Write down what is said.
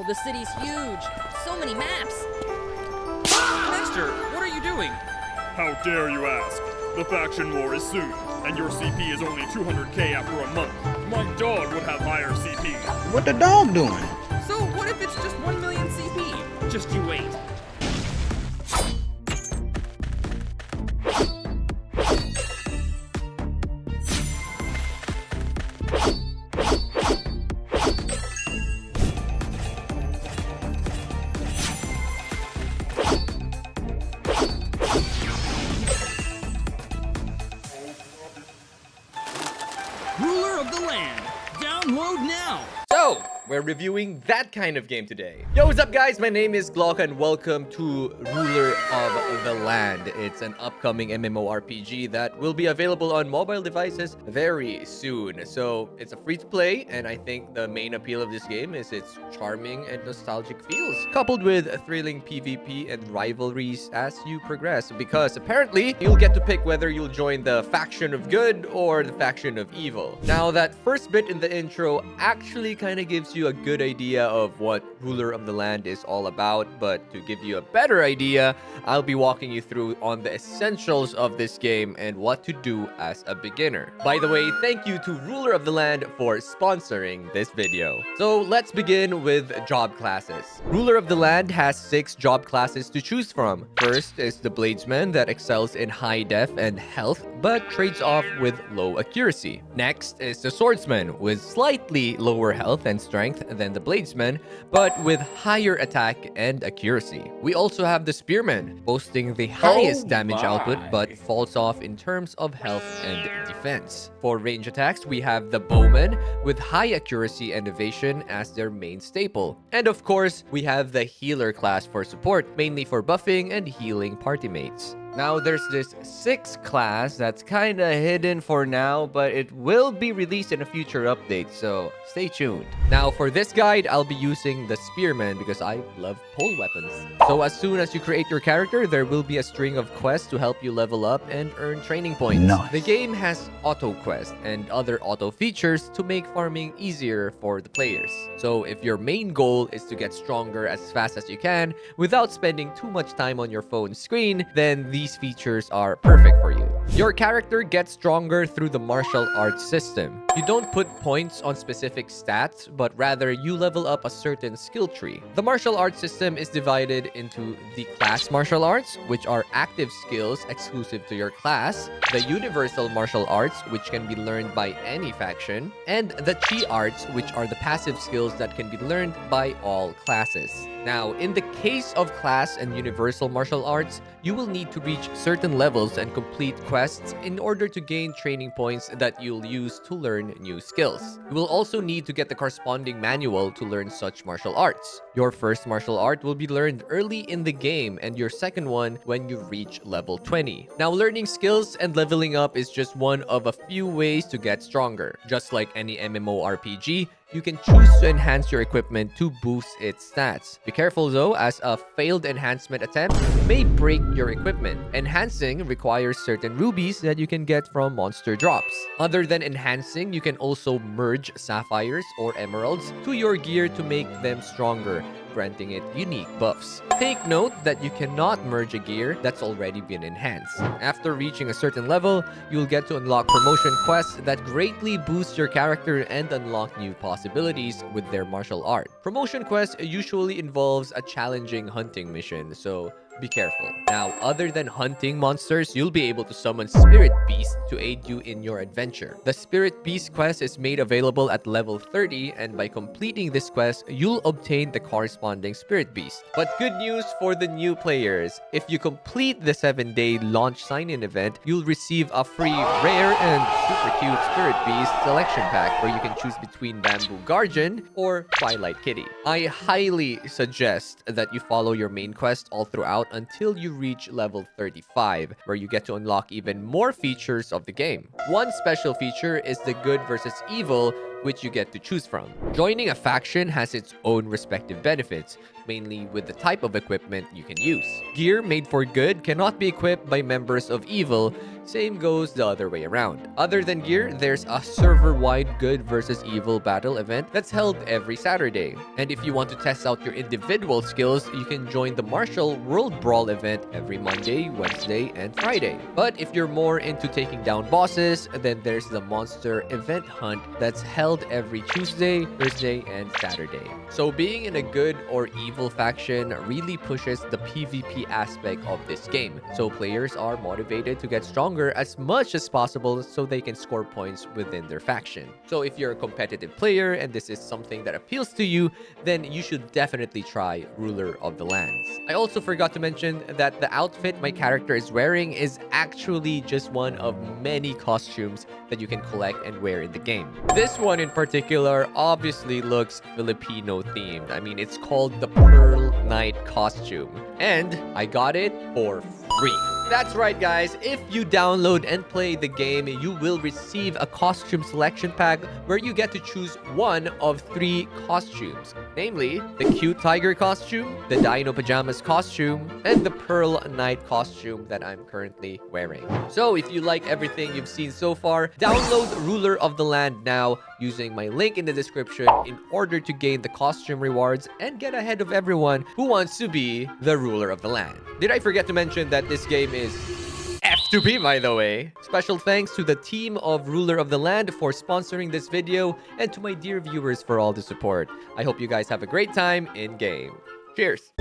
Wow, the city's huge. So many maps. Master, what are you doing? How dare you ask? The faction war is soon, and your CP is only 200k after a month. My dog would have higher CP. What the dog doing? So what if it's just 1 million CP? Just you wait. Ruler of the land. Download now. So, we're reviewing that kind of game today. Yo, what's up guys? My name is GLOCO and welcome to Ruler of the Land. It's an upcoming MMORPG that will be available on mobile devices very soon. So, it's a free-to-play, and I think the main appeal of this game is its charming and nostalgic feels, coupled with thrilling PvP and rivalries as you progress, because apparently you'll get to pick whether you'll join the faction of good or the faction of evil. Now, that first bit in the intro actually kind of gives you a good idea of what Ruler of the Land is all about, but to give you a better idea, I'll be walking you through on the essentials of this game and what to do as a beginner. By the way, thank you to Ruler of the Land for sponsoring this video. So let's begin with job classes. Ruler of the Land has 6 job classes to choose from. First is the Bladesman that excels in high def and health, but trades off with low accuracy. Next is the Swordsman with slightly lower health and strength than the Bladesman, but with higher attack and accuracy. We also have the Spearman, boasting the highest damage output, but falls off in terms of health and defense. For range attacks, we have the Bowman, with high accuracy and evasion as their main staple. And of course, we have the Healer class for support, mainly for buffing and healing party mates. Now, there's this 6th class that's kinda hidden for now, but it will be released in a future update, so stay tuned. Now, for this guide, I'll be using the Spearman because I love pole weapons. So as soon as you create your character, there will be a string of quests to help you level up and earn training points. Nice. The game has auto quests and other auto features to make farming easier for the players. So if your main goal is to get stronger as fast as you can without spending too much time on your phone screen, then these features are perfect for you. Your character gets stronger through the martial arts system. You don't put points on specific stats, but rather you level up a certain skill tree. The martial arts system is divided into the class martial arts, which are active skills exclusive to your class, the universal martial arts, which can be learned by any faction, and the chi arts, which are the passive skills that can be learned by all classes. Now, in the case of class and universal martial arts, you will need to reach certain levels and complete quests in order to gain training points that you'll use to learn new skills. You will also need to get the corresponding manual to learn such martial arts. Your first martial art will be learned early in the game, and your second one when you reach level 20. Now, learning skills and leveling up is just one of a few ways to get stronger. Just like any MMORPG, you can choose to enhance your equipment to boost its stats. Be careful though, as a failed enhancement attempt may break your equipment. Enhancing requires certain rubies that you can get from monster drops. Other than enhancing, you can also merge sapphires or emeralds to your gear to make them stronger, granting it unique buffs. Take note that you cannot merge a gear that's already been enhanced. After reaching a certain level, you'll get to unlock promotion quests that greatly boost your character and unlock new possibilities with their martial art. Promotion quest usually involves a challenging hunting mission, so be careful. Now, other than hunting monsters, you'll be able to summon Spirit Beasts to aid you in your adventure. The Spirit Beast quest is made available at level 30, and by completing this quest, you'll obtain the corresponding Spirit Beast. But good news for the new players. If you complete the 7-day launch sign-in event, you'll receive a free rare and super cute Spirit Beast selection pack where you can choose between Bamboo Guardian or Twilight Kitty. I highly suggest that you follow your main quest all throughout until you reach level 35, where you get to unlock even more features of the game. One special feature is the good versus evil, which you get to choose from. Joining a faction has its own respective benefits, mainly with the type of equipment you can use. Gear made for good cannot be equipped by members of evil, Same goes the other way around. Other than gear, there's a server-wide good versus evil battle event that's held every Saturday. And if you want to test out your individual skills, you can join the Martial World Brawl event every Monday, Wednesday, and Friday. But if you're more into taking down bosses, then there's the Monster Event Hunt that's held every Tuesday, Thursday, and Saturday. So being in a good or evil faction really pushes the PvP aspect of this game. So players are motivated to get stronger as much as possible so they can score points within their faction. So if you're a competitive player and this is something that appeals to you, then you should definitely try Ruler of the Lands. I also forgot to mention that the outfit my character is wearing is actually just one of many costumes that you can collect and wear in the game. This one in particular obviously looks Filipino themed. I mean, it's called the Pearl Knight costume, and I got it for free. That's right, guys. If you download and play the game, you will receive a costume selection pack where you get to choose one of 3 costumes, namely the cute tiger costume, the dino pajamas costume, and the Pearl Knight costume that I'm currently wearing. So if you like everything you've seen so far, download Ruler of the Land now using my link in the description in order to gain the costume rewards and get ahead of everyone who wants to be the Ruler of the Land. Did I forget to mention that this game is F2P, by the way? Special thanks to the team of Ruler of the Land for sponsoring this video, and to my dear viewers for all the support. I hope you guys have a great time in game. Cheers!